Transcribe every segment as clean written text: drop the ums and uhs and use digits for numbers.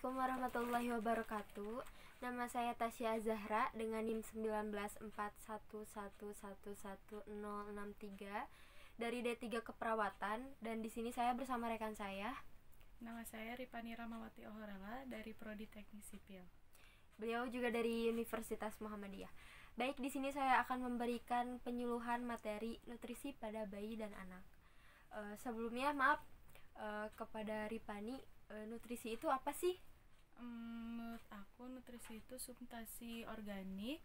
Assalamualaikum warahmatullahi wabarakatuh. Nama saya Tasya Zahra dengan NIM 194111111063 dari D3 Keperawatan, dan di sini saya bersama rekan saya. Nama saya Ripani Ramawati Ohorala dari Prodi Teknik Sipil. Beliau juga dari Universitas Muhammadiyah. Baik, di sini saya akan memberikan penyuluhan materi nutrisi pada bayi dan anak. Sebelumnya maaf kepada Ripani, nutrisi itu apa sih? Menurut aku nutrisi itu substansi organik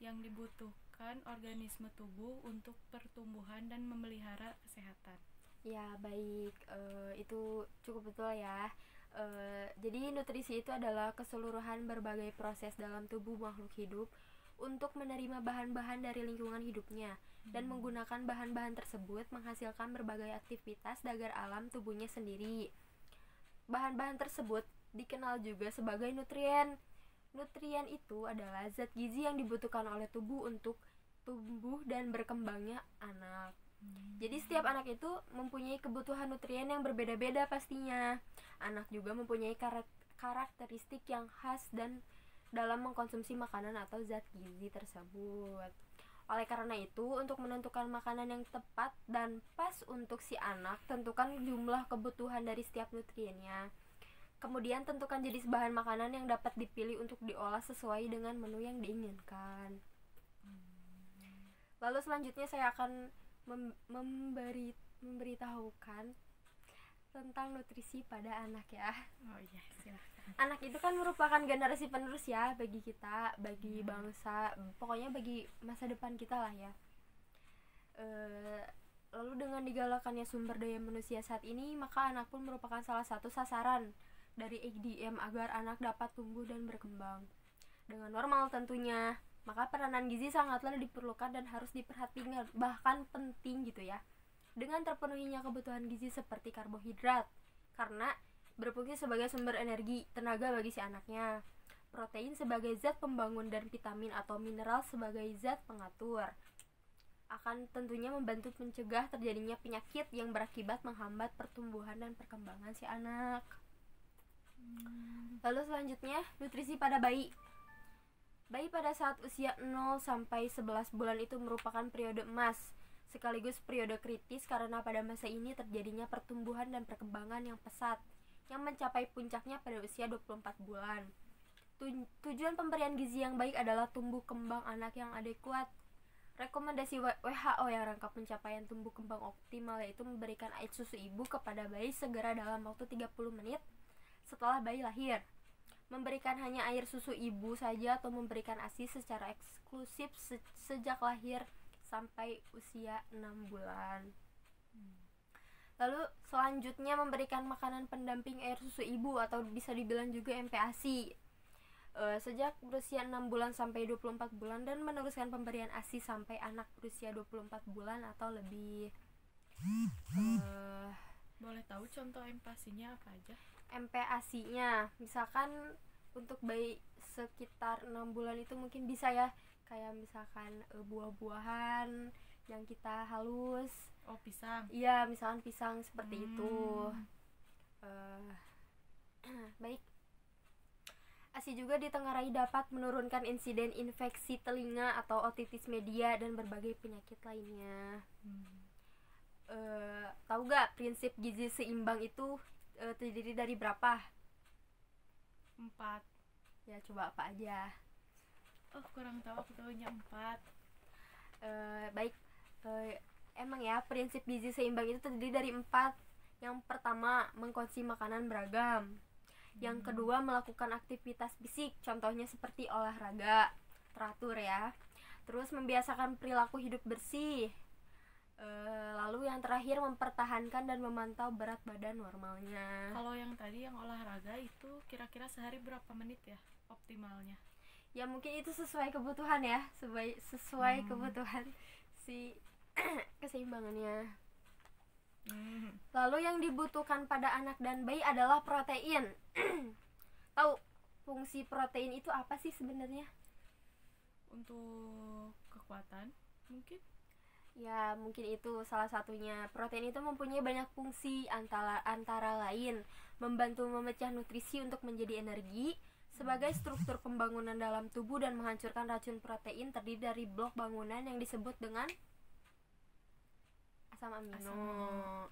yang dibutuhkan organisme tubuh untuk pertumbuhan dan memelihara kesehatan. Ya baik, itu cukup betul ya. Jadi nutrisi itu adalah keseluruhan berbagai proses dalam tubuh makhluk hidup untuk menerima bahan-bahan dari lingkungan hidupnya dan menggunakan bahan-bahan tersebut menghasilkan berbagai aktivitas dalam alam tubuhnya sendiri. Bahan-bahan tersebut dikenal juga sebagai nutrien. Nutrien itu adalah zat gizi yang dibutuhkan oleh tubuh untuk tumbuh dan berkembangnya anak. Jadi setiap anak itu mempunyai kebutuhan nutrien yang berbeda-beda pastinya. Anak juga mempunyai karakteristik yang khas dan dalam mengkonsumsi makanan atau zat gizi tersebut. Oleh karena itu, untuk menentukan makanan yang tepat dan pas untuk si anak, tentukan jumlah kebutuhan dari setiap nutriennya. Kemudian tentukan jenis bahan makanan yang dapat dipilih untuk diolah sesuai dengan menu yang diinginkan. Lalu selanjutnya saya akan memberitahukan tentang nutrisi pada anak ya. Oh iya, silahkan. Anak itu kan merupakan generasi penerus ya bagi kita, bagi bangsa, pokoknya bagi masa depan kita lah ya. Lalu dengan digalakannya sumber daya manusia saat ini, maka anak pun merupakan salah satu sasaran dari EDM agar anak dapat tumbuh dan berkembang dengan normal tentunya. Maka peranan gizi sangatlah diperlukan dan harus diperhatikan, bahkan penting gitu ya, dengan terpenuhinya kebutuhan gizi seperti karbohidrat karena berfungsi sebagai sumber energi tenaga bagi si anaknya, protein sebagai zat pembangun, dan vitamin atau mineral sebagai zat pengatur. Akan tentunya membantu mencegah terjadinya penyakit yang berakibat menghambat pertumbuhan dan perkembangan si anak. Lalu selanjutnya, nutrisi pada bayi. Bayi pada saat usia 0 sampai 11 bulan itu merupakan periode emas, sekaligus periode kritis karena pada masa ini terjadinya pertumbuhan dan perkembangan yang pesat yang mencapai puncaknya pada usia 24 bulan. Tujuan pemberian gizi yang baik adalah tumbuh kembang anak yang adekuat. Rekomendasi WHO yang rangka pencapaian tumbuh kembang optimal yaitu memberikan air susu ibu kepada bayi segera dalam waktu 30 menit setelah bayi lahir. Memberikan hanya air susu ibu saja atau memberikan ASI secara eksklusif sejak lahir sampai usia 6 bulan. Lalu selanjutnya memberikan makanan pendamping air susu ibu atau bisa dibilang juga MPASI sejak berusia 6 bulan sampai 24 bulan, dan meneruskan pemberian ASI sampai anak berusia 24 bulan atau lebih. Boleh tahu contoh MPASI-nya apa aja? MPASI-nya misalkan untuk bayi sekitar 6 bulan itu mungkin bisa ya, kayak misalkan buah-buahan yang kita halus. Oh, pisang. Iya, misalkan pisang seperti itu. Baik. ASI juga ditengarai dapat menurunkan insiden infeksi telinga atau otitis media dan berbagai penyakit lainnya. Tahu gak prinsip gizi seimbang itu terdiri dari berapa? 4. Ya, coba apa aja? Oh, kurang tahu, aku tahunya 4. Baik, emang ya prinsip gizi seimbang itu terdiri dari 4. Yang pertama, mengkonsumsi makanan beragam. Yang kedua, melakukan aktivitas fisik, contohnya seperti olahraga teratur ya. Terus membiasakan perilaku hidup bersih. Lalu yang terakhir, mempertahankan dan memantau berat badan normalnya. Kalau yang tadi yang olahraga itu kira-kira sehari berapa menit ya optimalnya? Ya mungkin itu sesuai kebutuhan ya, sesuai kebutuhan si keseimbangannya. Lalu yang dibutuhkan pada anak dan bayi adalah protein. Tahu fungsi protein itu apa sih sebenarnya? Untuk kekuatan mungkin? Ya, mungkin itu salah satunya. Protein itu mempunyai banyak fungsi, antara lain membantu memecah nutrisi untuk menjadi energi sebagai struktur pembangunan dalam tubuh dan menghancurkan racun. Protein terdiri dari blok bangunan yang disebut dengan asam amino.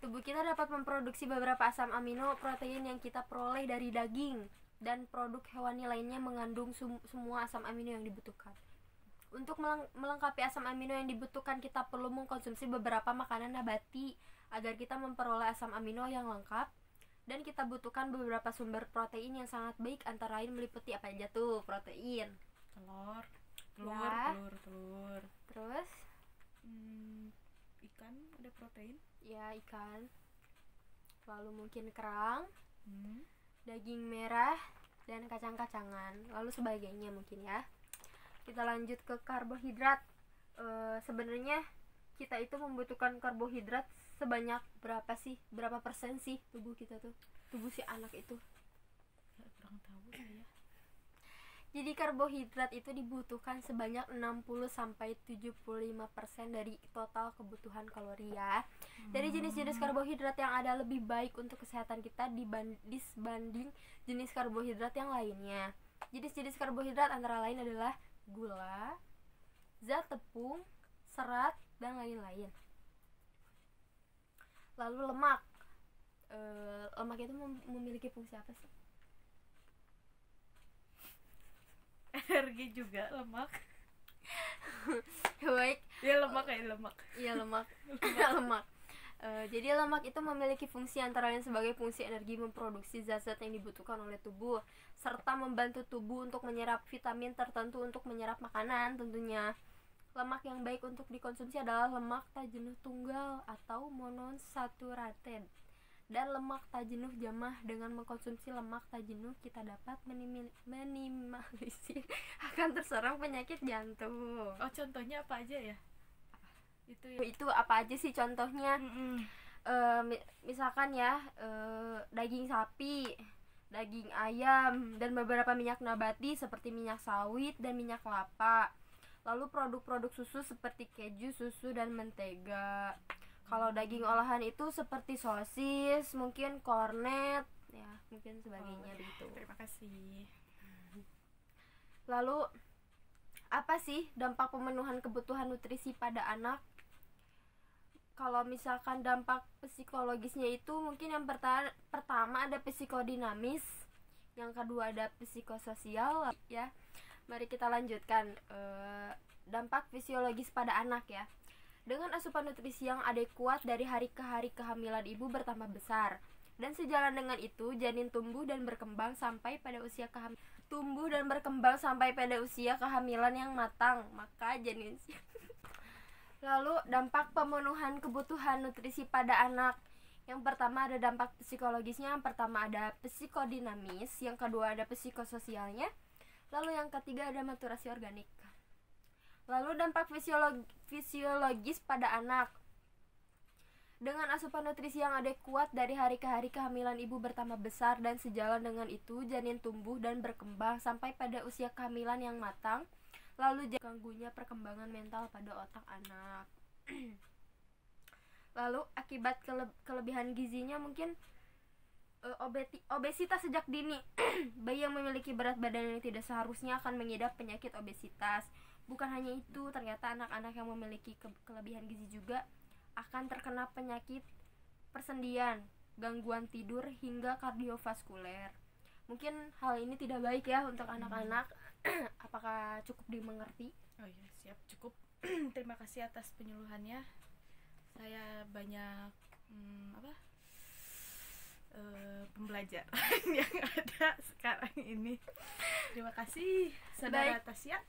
Tubuh kita dapat memproduksi beberapa asam amino. Protein yang kita peroleh dari daging dan produk hewani lainnya mengandung semua asam amino yang dibutuhkan. Untuk melengkapi asam amino yang dibutuhkan, kita perlu mengkonsumsi beberapa makanan nabati agar kita memperoleh asam amino yang lengkap. Dan kita butuhkan beberapa sumber protein yang sangat baik, antara lain meliputi apa aja tuh protein? Telur. Ya. Telur. Terus Ikan ada protein. ya, ikan. Lalu mungkin kerang, daging merah, dan kacang-kacangan, lalu sebagainya mungkin ya. Kita lanjut ke karbohidrat. Sebenarnya kita itu membutuhkan karbohidrat sebanyak berapa persen sih tubuh kita tuh, tubuh si anak itu? Kurang tahu saya. Jadi karbohidrat itu dibutuhkan sebanyak 60-75% dari total kebutuhan kalori ya. Dari jenis-jenis karbohidrat yang ada lebih baik untuk kesehatan kita dibanding jenis karbohidrat yang lainnya. Jenis-jenis karbohidrat antara lain adalah gula, zat tepung, serat, dan lain-lain. Lalu lemak. Lemak itu memiliki fungsi apa sih? Energi juga, lemak. Baik. Ya lemak kayak lemak. Iya, lemak. Lemak. Jadi lemak itu memiliki fungsi antara lain sebagai fungsi energi, memproduksi zat-zat yang dibutuhkan oleh tubuh, serta membantu tubuh untuk menyerap vitamin tertentu untuk menyerap makanan tentunya. Lemak yang baik untuk dikonsumsi adalah lemak tak jenuh tunggal atau monounsaturated, dan lemak tak jenuh jamah. Dengan mengkonsumsi lemak tak jenuh, kita dapat minimalisir akan terserang penyakit jantung. Oh, contohnya apa aja ya? Itu apa aja sih contohnya? Misalkan ya, daging sapi, daging ayam, dan beberapa minyak nabati seperti minyak sawit dan minyak kelapa. Lalu produk-produk susu seperti keju, susu, dan mentega. Kalau daging olahan itu seperti sosis, mungkin kornet, ya mungkin sebagainya begitu. Terima kasih. Lalu apa sih dampak pemenuhan kebutuhan nutrisi pada anak? Kalau misalkan dampak psikologisnya itu mungkin yang pertama ada psikodinamis, yang kedua ada psikososial ya. Mari kita lanjutkan dampak fisiologis pada anak ya. Dengan asupan nutrisi yang adekuat dari hari ke hari, kehamilan ibu bertambah besar, dan sejalan dengan itu janin tumbuh dan berkembang sampai pada usia kehamilan yang matang, maka janin Lalu dampak pemenuhan kebutuhan nutrisi pada anak. Yang pertama ada dampak psikologisnya, yang pertama ada psikodinamis, yang kedua ada psikososialnya, lalu yang ketiga ada maturasi organik. Lalu dampak fisiologis pada anak. Dengan asupan nutrisi yang adekuat dari hari ke hari, kehamilan ibu bertambah besar, dan sejalan dengan itu janin tumbuh dan berkembang sampai pada usia kehamilan yang matang, lalu ganggunya perkembangan mental pada otak anak. Lalu akibat kelebihan gizinya mungkin obesitas sejak dini. Bayi yang memiliki berat badan yang tidak seharusnya akan mengidap penyakit obesitas. Bukan hanya itu, ternyata anak-anak yang memiliki kelebihan gizi juga akan terkena penyakit persendian, gangguan tidur, hingga kardiovaskuler. Mungkin hal ini tidak baik ya untuk anak-anak. Apakah cukup dimengerti? Oh iya, siap, cukup. Terima kasih atas penyuluhannya. Saya banyak pembelajaran yang ada sekarang ini. Terima kasih Saudara Tasya.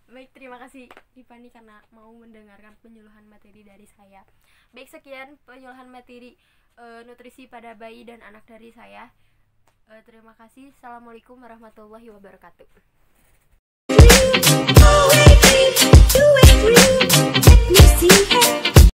Baik, terima kasih Dipani karena mau mendengarkan penyuluhan materi dari saya. Baik, sekian penyuluhan materi nutrisi pada bayi dan anak dari saya. Terima kasih. Assalamualaikum warahmatullahi wabarakatuh.